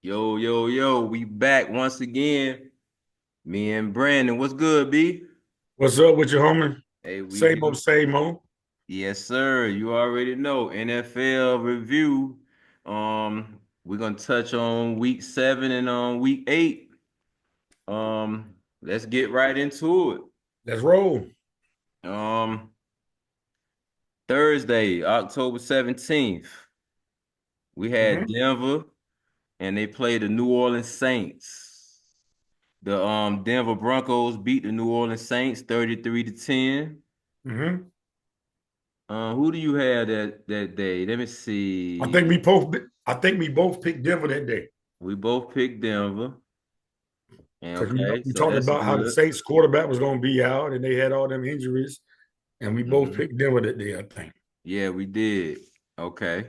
Yo, yo, yo, we back once again. Me and Brandon. What's good, B? What's up with you, homie? Hey, we Same here. old, same old. Yes, sir. You already know. NFL review. We're gonna touch on week 7 and on week 8. Let's get right into Let's roll. it. Thursday, October 17th, we had hmm Denver and they played the New Orleans Saints. The Denver Broncos beat the New Orleans Saints 33 to 10. hmm Who do you have that day? Let me I see. think we both. I think we both picked Denver that day We both picked Denver. And because okay, we so talked that's about how the good. Saints quarterback was going to be out and they had all them injuries, and we both hmm picked Denver that day. I think. Yeah, we did. Okay.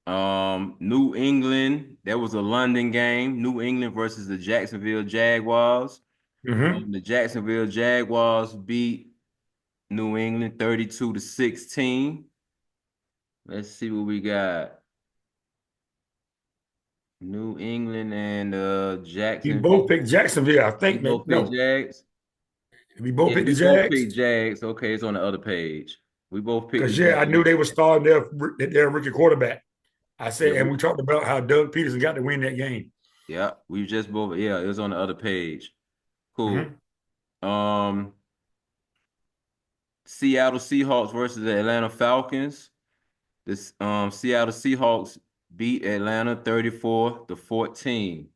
New England, that was a London game. New England versus the Jacksonville Jaguars. hmm The Jacksonville Jaguars beat New England 32 to 16. Let's see what we got. New England and We Jacksonville. both picked Jacksonville. I We think. both picked No, Jags. we both Yeah, picked the we both Jags picked Jags. Okay, it's on the other page. We both picked the because I knew Jags. they were starting their rookie quarterback. I Yeah, said, and we talked about how Doug Peterson got to win that game. yeah, we just both. Yeah, it was on the other page. Cool. hmm Um, Seattle Seahawks versus the Atlanta Falcons. This Seattle Seahawks beat Atlanta 34 to 14.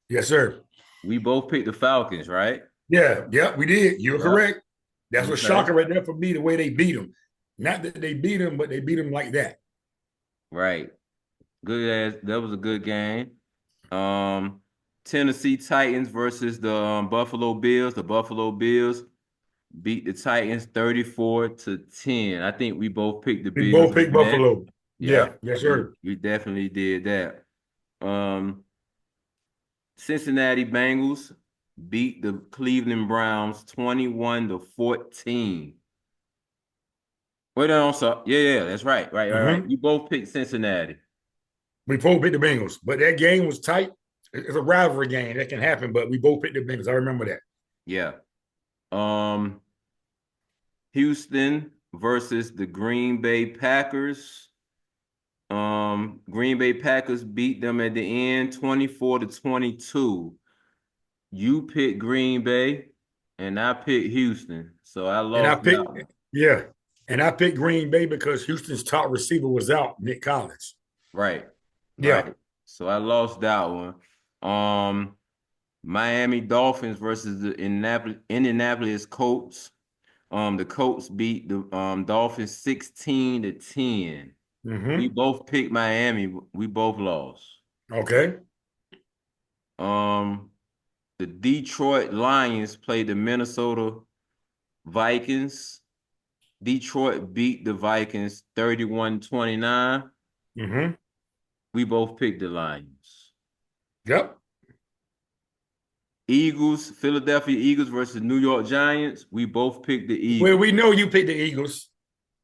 Yes, sir. We both picked the Falcons, right? Yeah, we did. You're Yep. correct. That's a Okay. shocker right there for me, the way they beat them. Not that they beat them, but they beat them like that. Right. Good as that was a good game. Um, Tennessee Titans versus the Buffalo Bills. The Buffalo Bills beat the Titans 34 to 10. I think we both picked the We Bills both to picked win that. Buffalo. Yeah, Yep, yes, we sir. we definitely did that. Um, Cincinnati Bengals beat the Cleveland Browns 21 to 14. Wait on, so yeah, that's right, right. hmm You both picked Cincinnati. We both picked the Bengals, but that game was tight. It's a rivalry game that can happen, but we both picked the Bengals. I remember that. Yeah. Um, Houston versus the Green Bay Packers. Green Bay Packers beat them at the end 24 to 22. You picked Green Bay and I picked Houston. So I And I lost that picked, one. yeah, and I picked Green Bay because Houston's top receiver was out, Nick Collins. Right. Yeah, Right. So I lost that one. Um, Miami Dolphins versus the Indianapolis Colts. The Colts beat the Dolphins 16 to 10. We hmm both picked Miami. We both lost. okay. Um, the Detroit Lions played the Minnesota Vikings. Detroit beat the Vikings 31-29. hmm We both picked the Lions. Yep. Philadelphia Eagles versus New York Giants. We both picked the Well, Eagles. we know you picked the Eagles.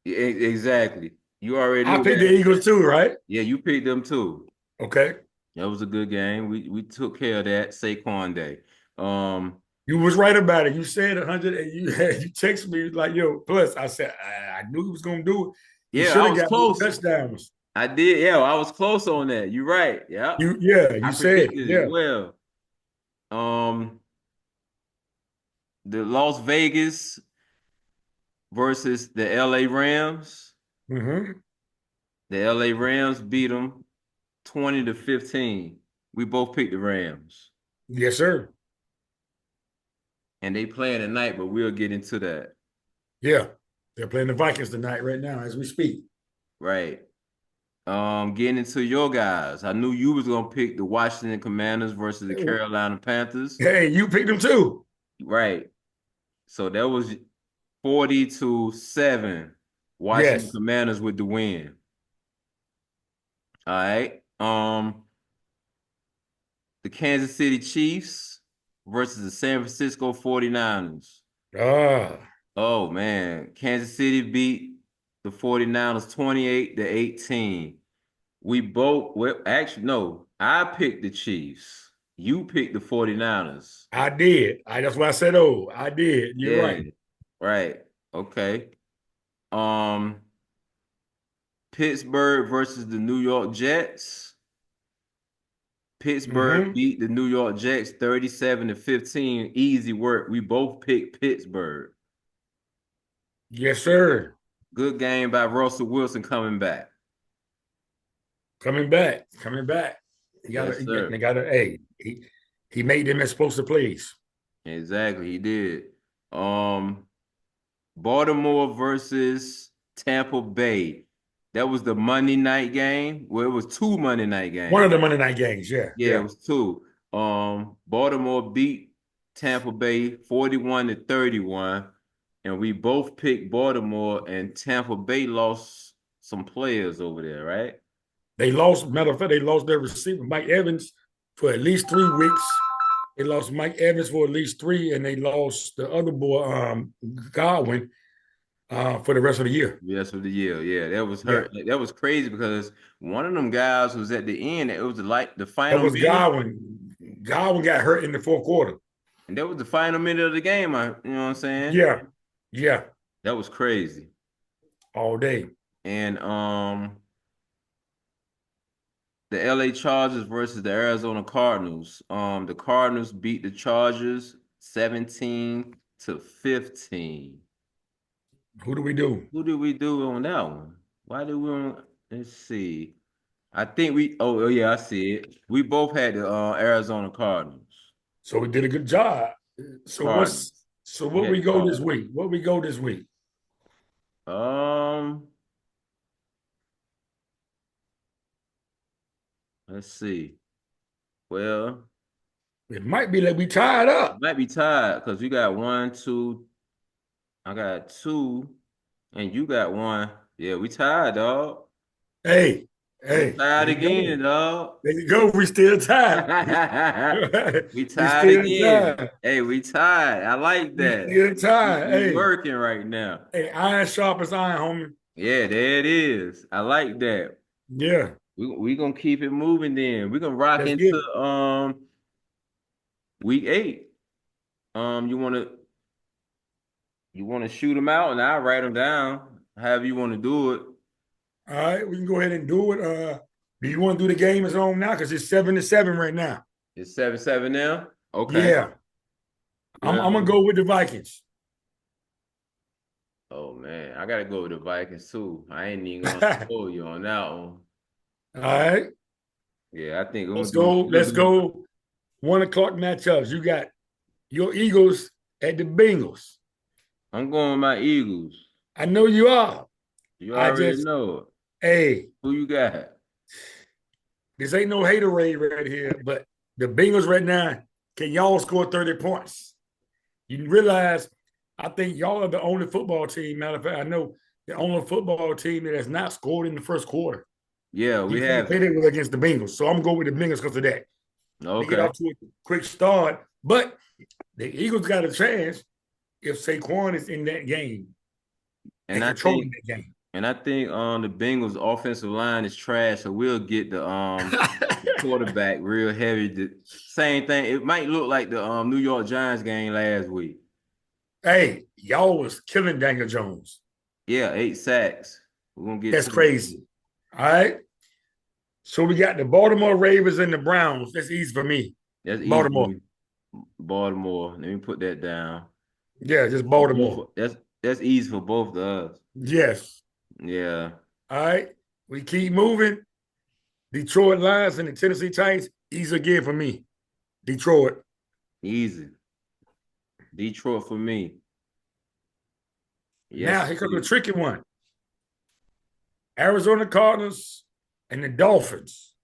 Exactly. You already I knew picked the that. Eagles too, right? Yeah, you picked them too. Okay. That was a good game. We took care of that Saquon Day. Um, You was right about it. You said 100, and you you text me like, "Yo, plus." I said, I knew he was gonna do it. He yeah, should I have was got more close. touchdowns. I did. Yeah, I was close on that. You're right. Yeah, You I said, predicted it yeah. well. Um, the Las Vegas versus the LA Rams. hmm The LA Rams beat them 20 to 15. We both picked the Rams. Yes, sir. And they playing tonight, but we'll get into that. Yeah, they're playing the Vikings tonight, right now, as we speak. Right. Getting into your guys. I knew you was gonna pick the Washington Commanders versus the Carolina Panthers. Hey, you picked them too. Right. So that was 40 to 7. Washington Yes. Commanders with the win. All right. The Kansas City Chiefs versus the San Francisco 49ers. Ah, Oh man, Kansas City beat the 49ers 28 to 18. We both, well, actually, no, I picked the Chiefs. You picked the 49ers. I did. That's why I said, oh, I did. You're Yeah, right. right. Okay. Um, Pittsburgh versus the New York Jets. Pittsburgh Hmm. beat the New York Jets 37-15. Easy work. We both picked Pittsburgh. Yes, sir. Good game by Russell Wilson coming back. Coming back. Coming back. He got Yes, to, sir. they got to, hey, he made them explosive plays. Exactly, he did. Um, Baltimore versus Tampa Bay. That was the Monday night game. Well, it was two Monday night One of games. the Monday night games. Yeah. Yeah, it Yeah. was two. Baltimore beat Tampa Bay 41-31, and we both picked Baltimore, and Tampa Bay lost some players over there, right? They lost, matter of fact, they lost their receiver, Mike Evans, for at least 3 weeks. They lost Mike Evans for at least three, and they lost the other boy, Godwin, for the rest of the year. Yes, for the year. Yeah, that was Yeah. hurt. That was crazy because one of them guys was at the end. It was like the That final was minute, Godwin. Godwin got hurt in the fourth quarter. and that was the final minute of the game. You know what I'm saying? Yeah. Yeah. That was crazy. All day. And the LA Chargers versus the Arizona Cardinals. The Cardinals beat the Chargers 17-15. Who do we do? Who did we do on that one? Why did we let's see. I think oh yeah, I see it. We both had the Arizona Cardinals. So we did a good job. So Cardinals. We what had we the go this Cardinals. week? What we go this week? Um, let's see. Well, It might be like we tied it up. might be tied because you got one, two, I got two, and you got one. Yeah, we tied, dog. Hey, We hey, tied there you go. again, dog. There you go. We still tied. We We tied still again. tied. Hey, we tied. I like We that. still tied. We Hey, working right now. hey, iron sharp as iron, homie. Yeah, there it is. I like that. Yeah, We gonna keep it moving then. We're gonna rock let's get into it. week 8. You wanna shoot them out and I'll write them down. However you want to do it. All right, we can go ahead and do it. Do you want to do the game as home now? Because it's 7-7 right now. It's 7-7 now. Okay. Yeah, I'm gonna Well, go with the Vikings. oh man, I gotta go with the Vikings too. I ain't even gonna All spoil you on that one. right, Yeah, I think let's go. we're Let's gonna do. go. 1 o'clock matchups. You got your Eagles at the Bengals. I'm going with my Eagles. I know you are. You I already just, know it. hey, Who you got? this ain't no haterade right here, but the Bengals right now, can y'all score 30 points? You realize, I think y'all are the only football team. Matter of fact, I know the only football team that has not scored in the first quarter. Yeah, You we can't have play it. that against the Bengals. So I'm going with the Bengals because of that. They get Okay. off to a quick start, but the Eagles got a chance if Saquon is in that game And and I controlling think that game. the Bengals offensive line is trash, so we'll get the quarterback real heavy. Same thing. It might look like the New York Giants game last week. Hey, y'all was killing Daniel Jones. Yeah, 8 sacks. We're gonna get That's to that. crazy. All right. So we got the Baltimore Ravens and the Browns. That's easy for me. That's easy for Baltimore. me. Baltimore. Let me put that down. Yeah, just For Baltimore. both, that's easy for both of us. Yes. Yeah. All right. We keep moving. Detroit Lions and the Tennessee Titans. Easy again for me. Detroit. Easy. Detroit for me. Now Yes. here comes the tricky one. Arizona Cardinals and the Dolphins.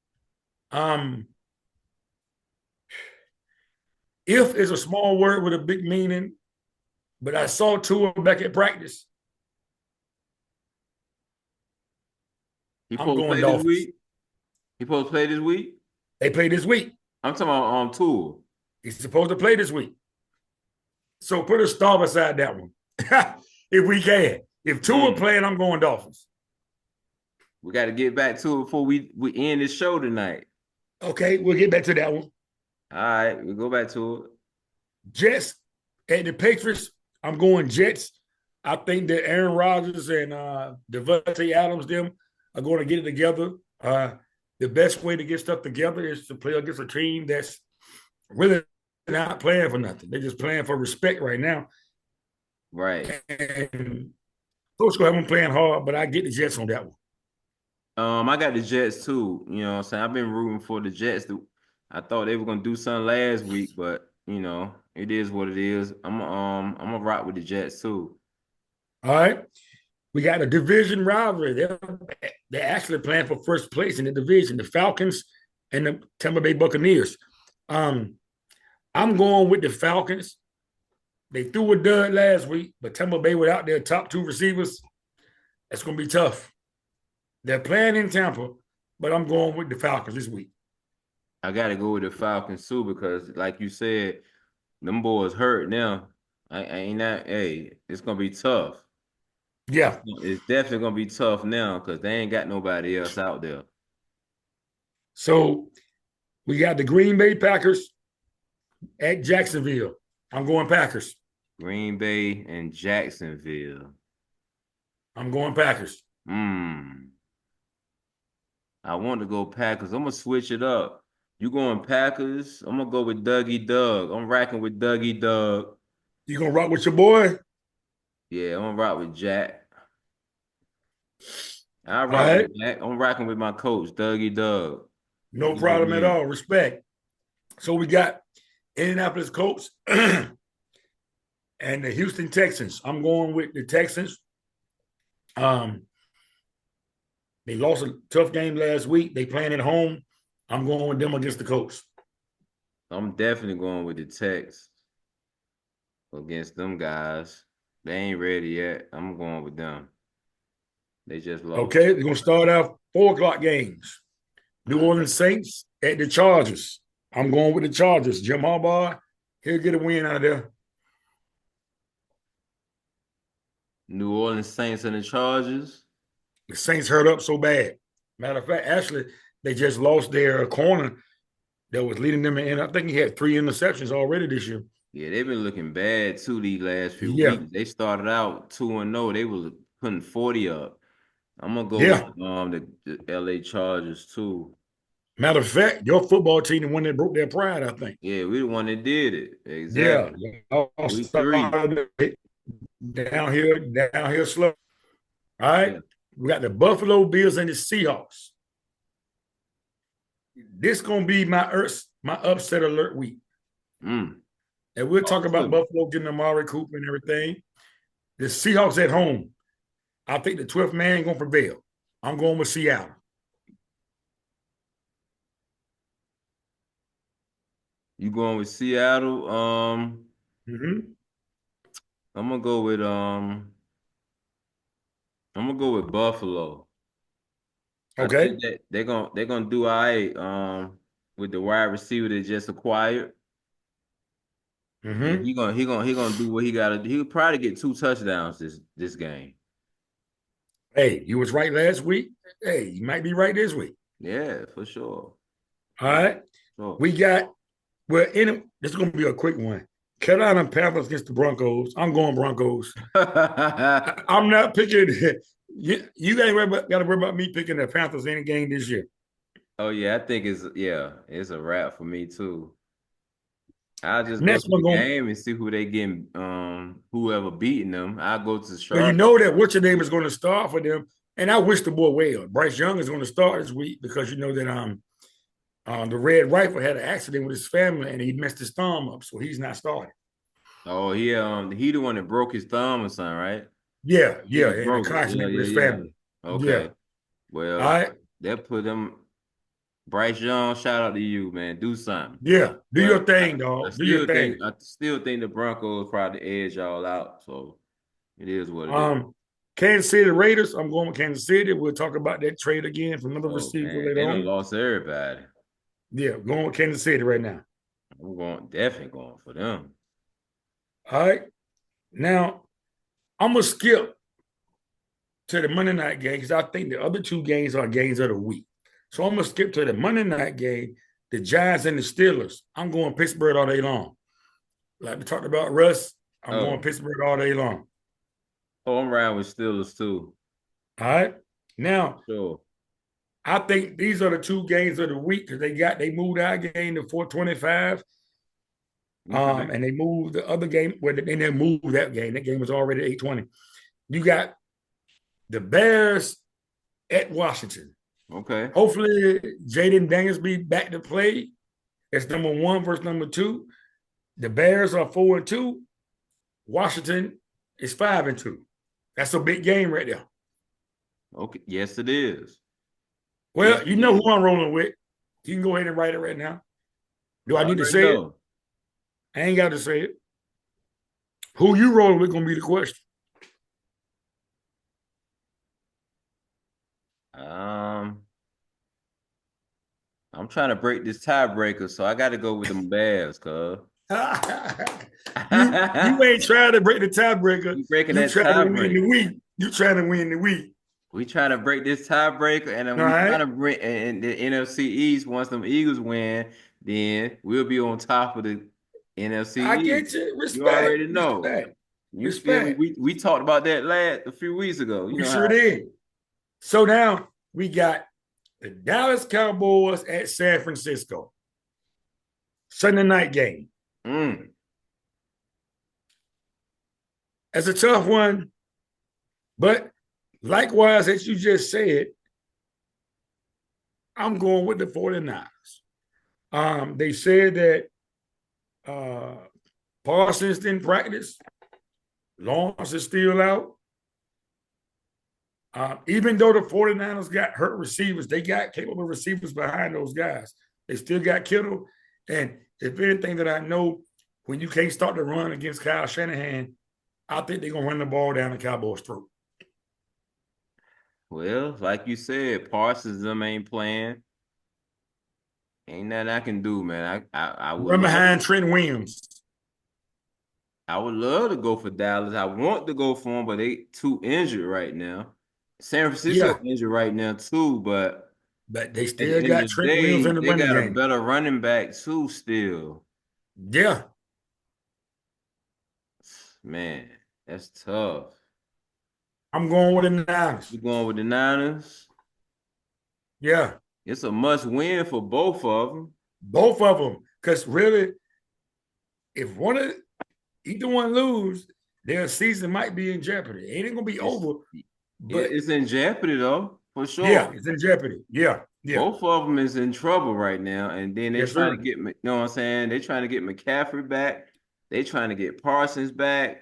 If is a small word with a big meaning, but I saw Tua back at practice. He I'm supposed to going play this Dolphins. week? He supposed to play this week? They play this week. I'm talking about Tua. He's supposed to play this week. So put a star beside that one. If we can. If Tua playing, I'm going Dolphins. We got to get back to it before we end this show tonight. Okay, we'll get back to that one. All right, we'll go back to it. Jets at the Patriots. I'm going Jets. I think that Aaron Rodgers and Devontae Adams them are going to get it together. The best way to get stuff together is to play against a team that's really not playing for nothing. They're just playing for respect right now. Right. And Coach will have them playing hard, but I get the Jets on that one. I got the Jets too. You know what I'm saying? I've been rooting for the Jets. I thought they were gonna do something last week, but you know, it is what it is. I'm gonna rock with the Jets too. All right. We got a division rivalry. They're actually playing for first place in the division, the Falcons and the Tampa Bay Buccaneers. I'm going with the Falcons. They threw a dud last week, but Tampa Bay without their top two receivers, that's going to be tough. They're playing in Tampa, but I'm going with the Falcons this week. I got to go with the Falcons too because, like you said, them boys hurt now. I ain't that. Hey, it's gonna be tough. Yeah. It's definitely gonna be tough now because they ain't got nobody else out there. So we got the Green Bay Packers at Jacksonville. I'm going Packers. Green Bay and Jacksonville. I'm going Packers. I want to go Packers. I'm gonna switch it up. You going Packers? I'm gonna go with Dougie Doug. I'm racking with Dougie Doug. You gonna rock with your boy? Yeah, I'm gonna rock with Jack. I rock with Jack. I'm rocking with my coach, Dougie Doug. No problem at all. Respect. So we got Indianapolis Colts and the Houston Texans. I'm going with the Texans. They lost a tough game last week. They playing at home. I'm going with them against the Colts. I'm definitely going with the Tex against them guys. They ain't ready yet. I'm going with them. They just lost. Okay, they're going to start out 4:00 games. New Orleans Saints at the Chargers. I'm going with the Chargers. Jim Harbaugh, he'll get a win out of there. New Orleans Saints and the Chargers. The Saints hurt up so bad. Matter of fact, actually, they just lost their corner that was leading them in. I think he had 3 interceptions already this year. Yeah, they've been looking bad too these last few weeks. They started out 2-0. They was putting 40 up. I'm gonna go with the LA Chargers too. Matter of fact, your football team the one that broke their pride, I think. Yeah, we the one that did it. Exactly. Yeah. Week 3. Downhill slow. All right. Yeah. We got the Buffalo Bills and the Seahawks. This gonna be my upset alert week. And we'll talk about Buffalo getting Amari Cooper and everything. The Seahawks at home. I think the 12th man ain't gonna prevail. I'm going with Seattle. You going with Seattle? I'm gonna go with Buffalo. Okay. They're gonna do all right with the wide receiver they just acquired. He gonna do what he gotta do. He'll probably get 2 touchdowns this game. Hey, you was right last week. Hey, you might be right this week. Yeah, for sure. All right. Sure. We got this is gonna be a quick one. Carolina Panthers against the Broncos. I'm going Broncos. I'm not picking. You got to worry about me picking the Panthers any game this year. Oh yeah, I think it's a wrap for me too. I'll just Next go to the game and see who they getting, whoever beating them. I'll go to the Charlotte. Well, you know that what's your name is going to start for them, and I wish the boy well. Bryce Young is going to start this week because you know that the Red Rifle had an accident with his family and he messed his thumb up, so he's not starting. Oh, he the one that broke his thumb or something, right? Yeah, in a car accident with his family. Okay. Well, they'll put them. Bryce Young, shout out to you, man. Do something. Yeah, do your thing, dog. Do your thing. I still think the Broncos probably edge y'all out, so it is what it is. Kansas City Raiders. I'm going with Kansas City. We'll talk about that trade again from another receiver later on. They lost everybody. Yeah, going with Kansas City right now. I'm definitely going for them. All right. Now, I'm going to skip to the Monday night game because I think the other two games are games of the week. So I'm gonna skip to the Monday night game, the Giants and the Steelers. I'm going Pittsburgh all day long. Like we talked about Russ, I'm going Oh, Pittsburgh all day long. I'm riding with Steelers too. All right. Now, Sure. I think these are the two games of the week because they moved our game to 425. Okay. And they moved the other game where they didn't move that game. That game was already 820. You got the Bears at Washington. Okay. Hopefully, Jaden Daniels be back to play. It's number one versus number two. The Bears are 4-2. Washington is 5-2. That's a big game right there. Okay. Yes, it is. Yes, Well, you it know is. who I'm rolling with. You can go ahead and write it right now. Do I I need to already say it? know. I ain't got to say it. Who you rolling with gonna be the question. Um, I'm trying to break this tiebreaker, so I got to go with them Bears, cuz. you ain't trying to break the tiebreaker. We breaking You that trying to win the tiebreaker. week. You trying to win the week. We trying to break this tiebreaker, and then All we trying right. to bring and the NFC East. Once them Eagles win, then we'll be on top of the NFC I East. get you. You Respect. already know. Respect. You feel me? Respect. We talked about that a few weeks ago. You We know sure how did. So now we got the Dallas Cowboys at San Francisco. Sunday night game. mm, That's a tough one, but likewise, as you just said, I'm going with the 49ers. They said that Parsons didn't practice. Lawrence is still out. Even though the 49ers got hurt receivers, they got capable receivers behind those guys. They still got Kittle. And if anything that I know, when you can't start to run against Kyle Shanahan, I think they're going to run the ball down the Cowboys' throat. well, like you said, Parsons them ain't playing. Ain't nothing I can do, man. I would Run love behind Trent Williams. I would love to go for Dallas. I want to go for them, but they too injured right now. San Francisco Yeah, injured right now too, but but they at the still end got of the Trent Williams day, in the they running got a game. better running back too still. Yeah, Man, that's tough. I'm going with the Niners. You going with the Niners? Yeah, It's a must win for both of them. both of them. Because really, if either one lose, their season might be in jeopardy. It ain't gonna be It's over, but it's in jeopardy though, for yeah, sure. it's in jeopardy. Yeah, yeah. Both of them is in trouble right now, and then they Yes, trying to sir. get, you know what I'm saying? They trying to get McCaffrey back. They trying to get Parsons back.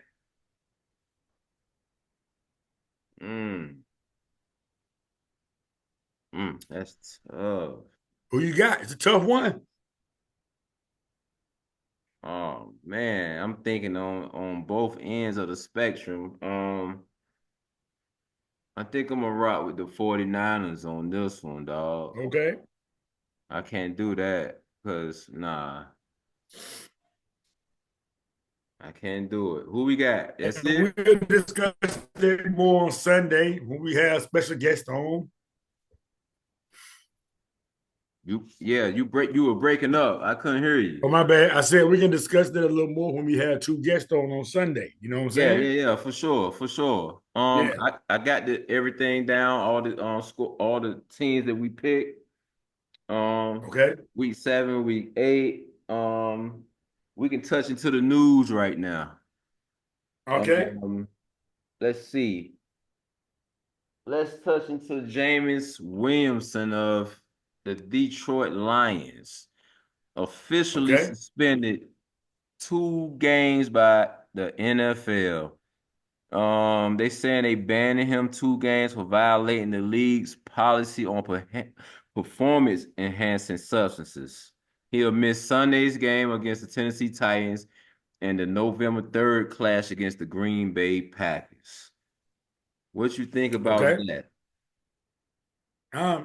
Mm, that's tough. Who you got? It's a tough one. Oh man, I'm thinking on both ends of the spectrum. I think I'm gonna rock with the 49ers on this one, dog. Okay. I can't do that because nah, I can't do it. Who we got? That's And it. we'll discuss that more on Sunday when we have special guests on. You were breaking up. I couldn't hear you. Oh, my bad. I said we can discuss that a little more when we have two guests on Sunday. You know what I'm saying? Yeah, for sure, for sure. Yeah. I got everything down, all the score, all the teams that we picked. Okay. Week 7, week 8. We can touch into the news right now. Okay. Let's see. Let's touch into Jameis Williamson of the Detroit Lions, officially Okay. suspended 2 games by the NFL. They saying they banning him 2 games for violating the league's policy on performance enhancing substances. He'll miss Sunday's game against the Tennessee Titans and the November 3rd clash against the Green Bay Packers. What you think about Okay. that? I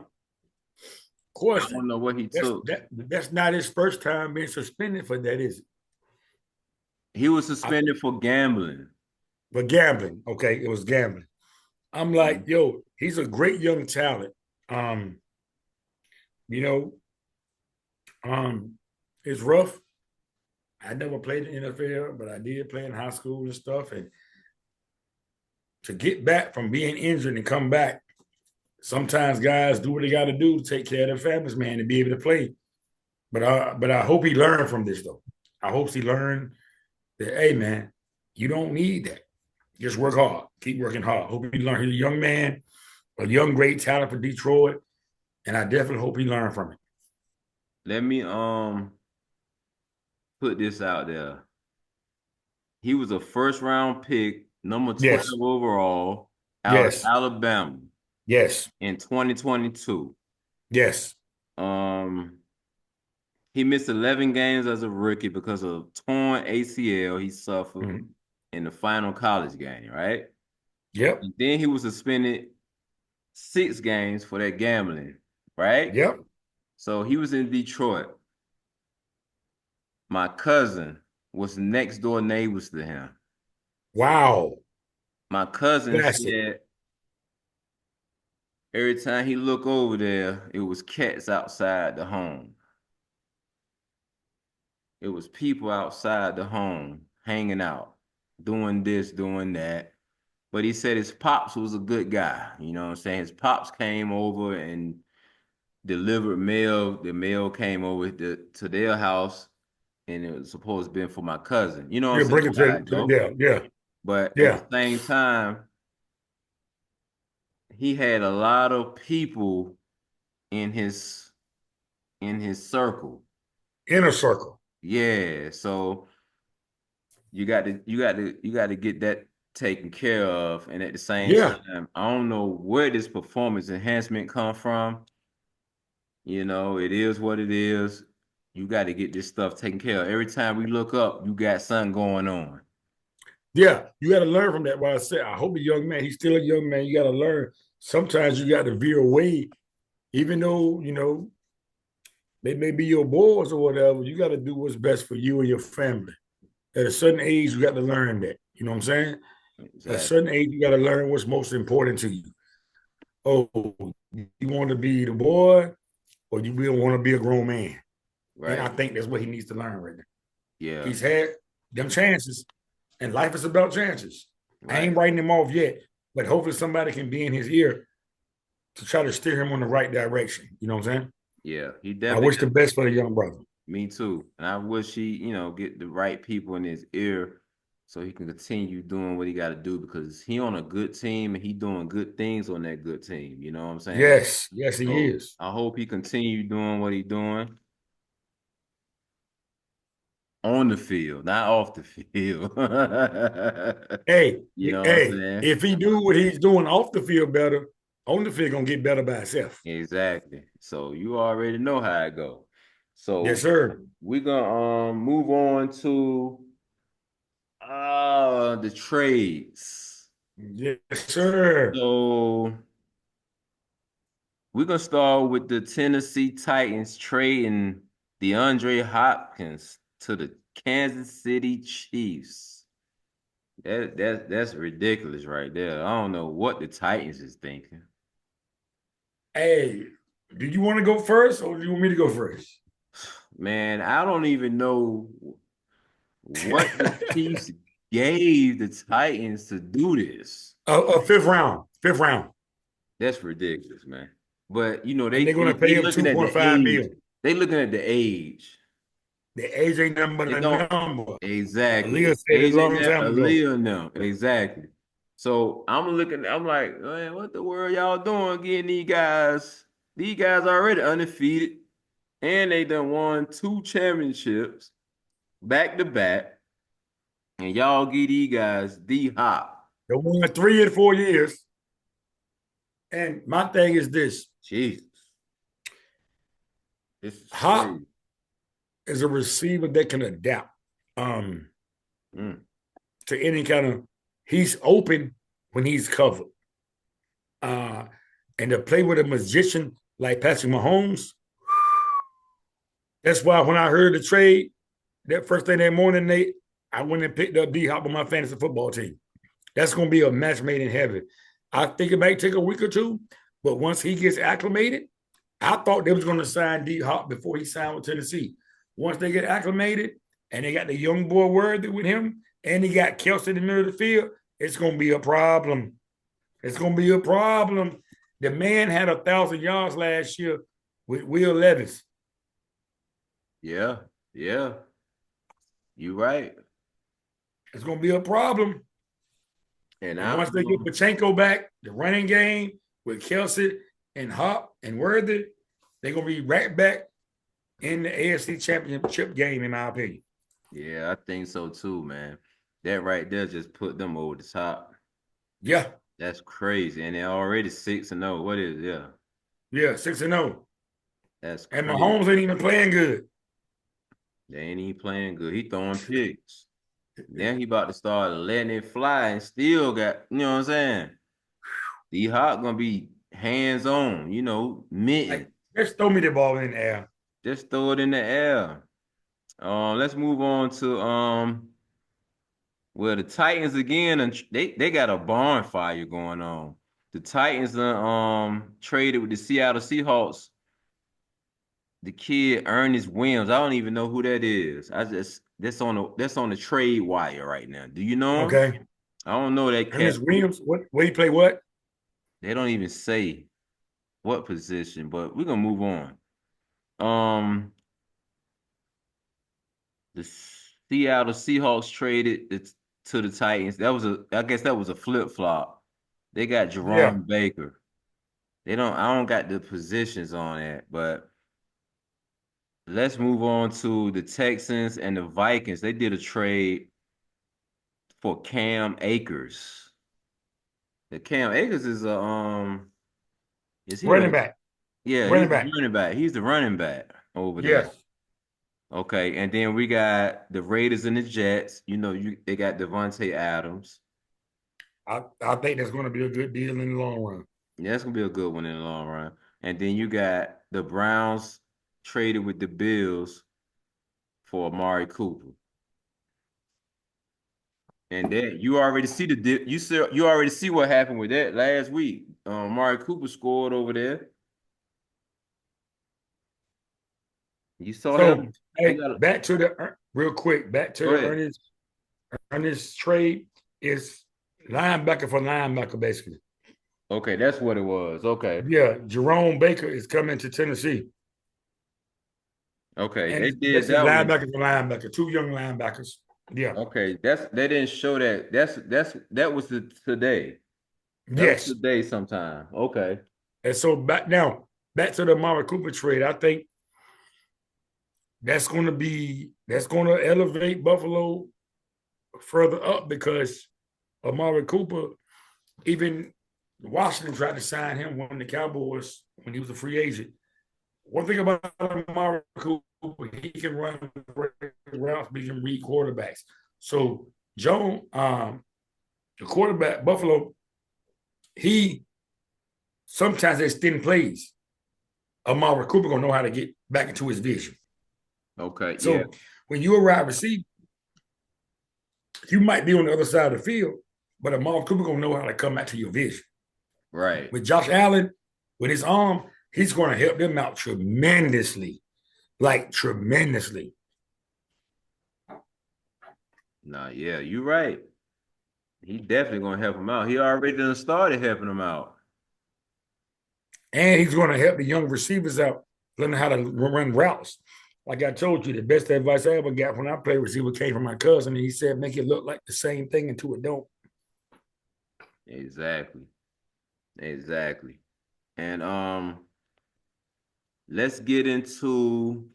Question. don't know what he took. That's not his first time being suspended for that, is it? He was suspended for gambling. For gambling. Okay, it was gambling. I'm like, yo, he's a great young talent. Um, you know, it's rough. I never played in the NFL, but I did play in high school and stuff. And to get back from being injured and come back, sometimes guys do what they got to do to take care of their families, man, and be able to play. But I hope he learned from this though. I hope he learned that, hey man, you don't need that. Just work hard. Keep working hard. Hope he learned. He's a young man, a young great talent for Detroit, and I definitely hope he learned from it. Let me put this out there. He was a first round pick, number 12 Yes, overall, out of yes, Alabama yes, in 2022. yes. Um, he missed 11 games as a rookie because of torn ACL he suffered Mhm. in the final college game, right? Yep, And then he was suspended 6 games for that gambling, right? yep. So he was in Detroit. My cousin was next door neighbors to him. Wow. My cousin Classic. said every time he looked over there, it was cats outside the home. It was people outside the home hanging out, doing this, doing that. But he said his pops was a good guy. You know what I'm saying? His pops came over and delivered mail. The mail came over to their house, and it was supposed to be for my cousin. You know what I'm Yeah, saying? bring it How that to go. yeah, yeah, But at the yeah. same time, he had a lot of people in his circle. Inner circle. Yeah, so you got to get that taken care of. And at the same Yeah, time, I don't know where this performance enhancement come from. It is what it is. You got to get this stuff taken care of. Every time we look up, you got something going on. yeah. You got to learn from that. What I said, I hope a young man, he's still a young man. You got to learn. Sometimes you got to veer away, even though, they may be your boys or whatever. You got to do what's best for you and your family. At a certain age, you got to learn that. You know what I'm saying? At a Exactly. certain age, you got to learn what's most important to you. Oh, you want to be the boy or you really want to be a grown man? And I Right. think that's what he needs to learn right now. Yeah. He's had them chances, and life is about chances. I Right. ain't writing him off yet, but hopefully somebody can be in his ear to try to steer him in the right direction. You know what I'm saying? Yeah. He I definitely wish the best for the young brother. Me too. And I wish he get the right people in his ear so he can continue doing what he got to do because he on a good team and he doing good things on that good team. You know what I'm saying? Yes, yes, he So is. I hope he continue doing what he doing on the field, not off the field. Hey, You know what I'm hey, saying? if he do what he's doing off the field better, on the field gonna get better by itself. Exactly. So you already know how it go. Yes, So sir. we're gonna move on to the trades. Yes, sir. So we're gonna start with the Tennessee Titans trading DeAndre Hopkins to the Kansas City Chiefs. That's ridiculous right there. I don't know what the Titans is thinking. Hey, do you want to go first or do you want me to go first? Man, I don't even know what the Chiefs gave the Titans to do this. A fifth round, fifth round. That's ridiculous, man. But And they they're gonna they pay they him looking at the 2.5 age. million. They looking at the age. The age ain't nothing but It a don't number. exactly. Aaliyah said it a AJ long now, time ago. Aaliyah now. Exactly. So I'm looking, I'm like, man, what the world y'all doing getting these guys? These guys already undefeated, and they done won 2 championships back to back. And y'all give these guys D Hop. They won 3 and 4 years. And my thing is this: Jesus. This is Hop crazy. is a receiver that can adapt um, Mm. to any kind of. He's open when he's covered. Uh, and to play with a magician like Patrick Mahomes, that's why when I heard the trade, that first thing that morning, Nate, I went and picked up D Hop on my fantasy football team. That's going to be a match made in heaven. I think it may take a week or two, but once he gets acclimated, I thought they was going to sign D Hop before he signed with Tennessee. Once they get acclimated and they got the young boy Worthy with him, and he got Kelsey in the middle of the field, it's going to be a problem. It's going to be a problem. The man had 1,000 yards last year with Will Levis. Yeah, yeah. You right. It's going to be a problem. And And I once they get Pachenko back, the running game with Kelsey and Hop and Worthy, they're going to be right back in the AFC Championship game, in my opinion. yeah, I think so too, man. That right there just put them over the top. Yeah. That's crazy. And they're already 6-0. What is it? Yeah. Yeah, 6-0. That's And crazy. Mahomes ain't even playing good. They ain't even playing good. He throwing picks. Now he about to start letting it fly and still got, you know what I'm saying? D Hop gonna be hands on, mitten. Like, just throw me the ball in the air. Just throw it in the air. Let's move on to well, the Titans again, and they got a barn fire going on. The Titans traded with the Seattle Seahawks. The kid Ernest Williams. I don't even know who that is. That's on the trade wire right now. Do you know him? Okay. I don't know that cat. Ernest Williams, where he play what? They don't even say what position, but we're gonna move on. Um, the Seattle Seahawks traded it to the Titans. I guess that was a flip flop. They got Yeah. Jerome Baker. I don't got the positions on that, but let's move on to the Texans and the Vikings. They did a trade for Cam Akers. The Cam Akers is he a Running back. yeah, he's Running the back. running back. He's the running back over there. Yes. Okay, and then we got the Raiders and the Jets. They got Devontae Adams. I think that's going to be a good deal in the long run. Yeah, that's gonna be a good one in the long run. And then you got the Browns traded with the Bills for Amari Cooper. And then you already see you already see what happened with that last week. Amari Cooper scored over there. You saw So, him. He hey, got back to the real quick. Back to go the ahead. Ernest trade is linebacker for linebacker, basically. Okay, that's what it was. Okay. Yeah, Jerome Baker is coming to Tennessee, Okay. and They it's did basically that one. linebacker for linebacker, two young linebackers. Yeah. Okay. They didn't show that. That was today. That was Yes. today sometime. Okay. And so back to the Amari Cooper trade. I think that's going to elevate Buffalo further up because Amari Cooper, even Washington tried to sign him when the Cowboys when he was a free agent. One thing about Amari Cooper, he can run routes, but he can read quarterbacks. So the quarterback Buffalo, he sometimes extend plays. Amari Cooper gonna know how to get back into his vision. Okay. Yeah. So when you arrive receive, you might be on the other side of the field, but Amari Cooper gonna know how to come back to your vision. Right. With Josh Allen, with his arm, he's going to help them out tremendously, like tremendously. Nah, yeah, you're right. He definitely gonna help him out. He already done started helping him out. And he's going to help the young receivers out, learning how to run routes. Like I told you, the best advice I ever got when I played receiver came from my cousin, and he said, "Make it look like the same thing until it don't." Exactly. Exactly. And let's get into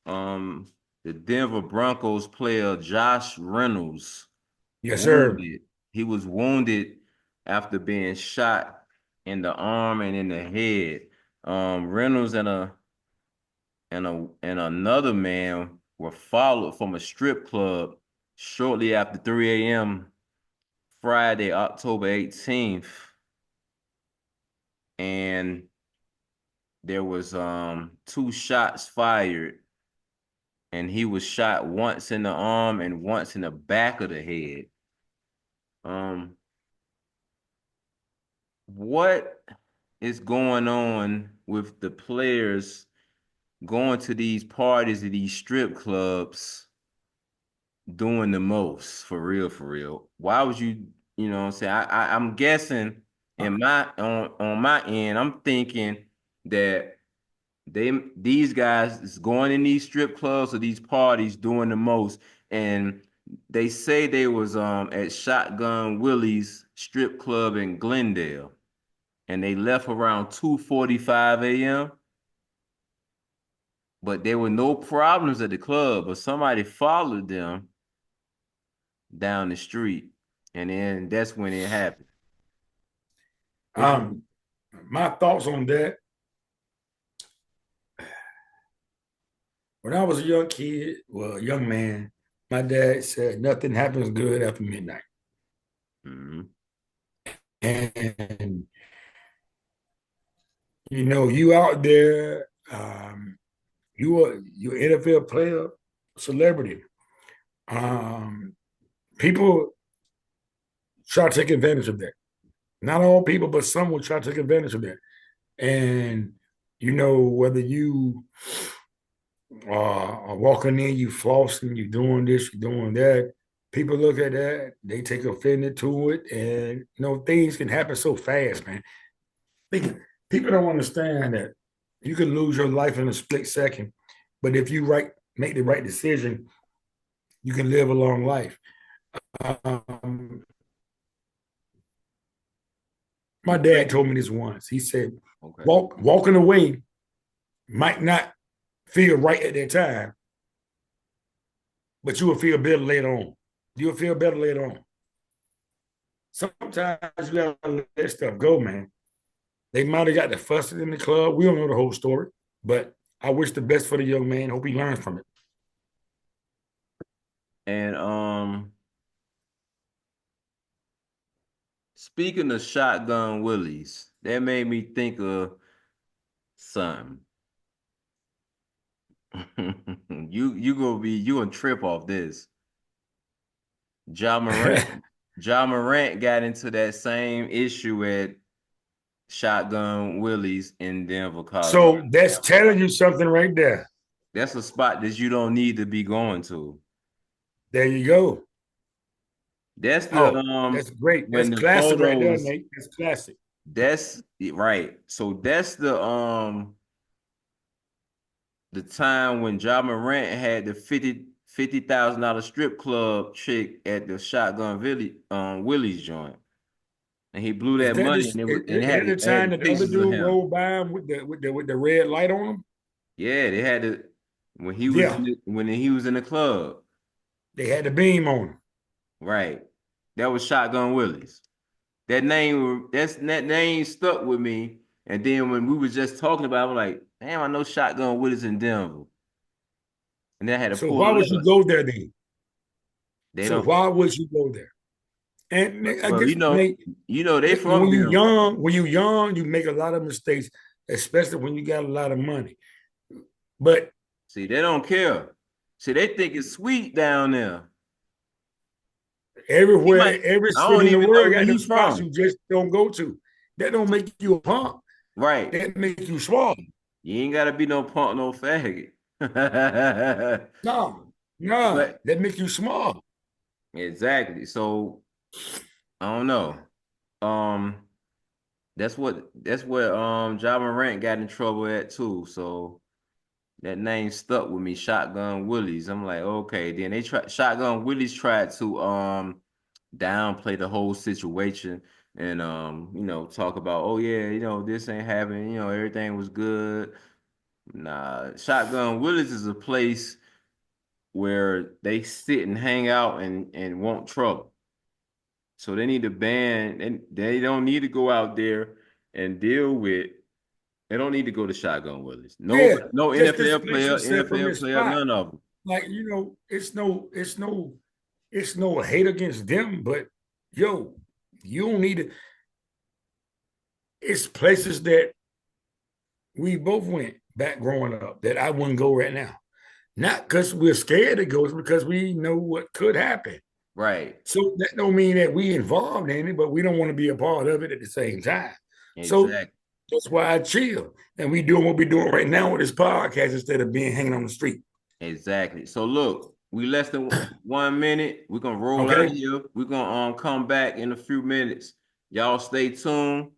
the Denver Broncos player Josh Reynolds Yes, sir. wounded. He was wounded after being shot in the arm and in the head. Reynolds and another man were followed from a strip club shortly after 3 a.m. Friday, October 18th. And there was two shots fired, and he was shot once in the arm and once in the back of the head. Um, what is going on with the players going to these parties at these strip clubs doing the most for real, for real? Why would you, you know what I'm saying? I'm guessing in my on my end, I'm thinking that these guys is going in these strip clubs or these parties doing the most. And they say they was at Shotgun Willie's strip club in Glendale and they left around 2:45 a.m. But there were no problems at the club, but somebody followed them down the street, and then that's when it happened. What you Um, my thoughts on that. When I was a young kid, well, a young man, my dad said nothing happens good after midnight. Mhm. And you out there, you an NFL player, celebrity. Um, People try to take advantage of that. Not all people, but some will try to take advantage of that. And whether you are walking in, you flossing, you doing this, you doing that. People look at that, they take offended to it, and things can happen so fast, man. People don't understand that you can lose your life in a split second, but if you make the right decision, you can live a long life. Um, my dad told me this once. He said, Okay. walking away might not feel right at that time, but you will feel better later on. You'll feel better later on. Sometimes you gotta let stuff go, man. They might have got the fussing in the club. We don't know the whole story, but I wish the best for the young man. Hope he learns from it. And speaking of Shotgun Willies, that made me think of something. You gonna trip off this. Ja Morant. Ja Morant got into that same issue at Shotgun Willie's in Denver, So Colorado. that's telling you something right there. That's a spot that you don't need to be going to. There you go. That's the Oh, that's great. That's when the classic right there, photos. Nate. That's classic. That's right. So that's the time when Ja Morant had the $50,000 strip club chick at the Shotgun Willie's joint. And he blew Is that that money this? and it At the time had that the other pictures of dude him. rolled by him with the red light on him? Yeah, they had to Yeah, when he was in the club. they had the beam on him. Right. That was Shotgun Willie's. That name stuck with me. And then when we were just talking about it, I'm like, damn, I know Shotgun Willie's in Denver. And then I had to So pull why it would you up. go there then? They So don't why would you go there? And I well, guess Nate, they from Denver. when you young, you make a lot of mistakes, especially when you got a lot of money. But See, they don't care. See, they think it's sweet down there. He might everywhere, every I city don't in the even know world where got them he's spots from. you just don't go to. That don't make you a punk. Right. That make you small. You ain't gotta be no punk, no faggot. No, no, But that make you small. exactly. So I don't know. Um, that's what Ja Morant got in trouble at too. So that name stuck with me, Shotgun Willies. I'm like, okay. Then Shotgun Willies tried to downplay the whole situation and talk about, oh yeah, this ain't happening, everything was good. Nah, Shotgun Willies is a place where they sit and hang out and want trouble. So they need to ban, and they don't need to go out there and deal with. They don't need to go to Shotgun Willies. No, Yeah, no just NFL displace player, yourself from NFL this player, spot. none of them. Like it's no hate against them, but yo, you don't need to. It's places that we both went back growing up that I wouldn't go right now. Not because we're scared to go, it's because we know what could happen. Right. So that don't mean that we involved in it, but we don't want to be a part of it at the same time. So Exactly. that's why I chill. And we doing what we're doing right now with this podcast instead of being hanging on the street. Exactly. So look, we less than 1 minute. We're gonna roll out of Okay. here. We're gonna come back in a few minutes. Y'all stay tuned.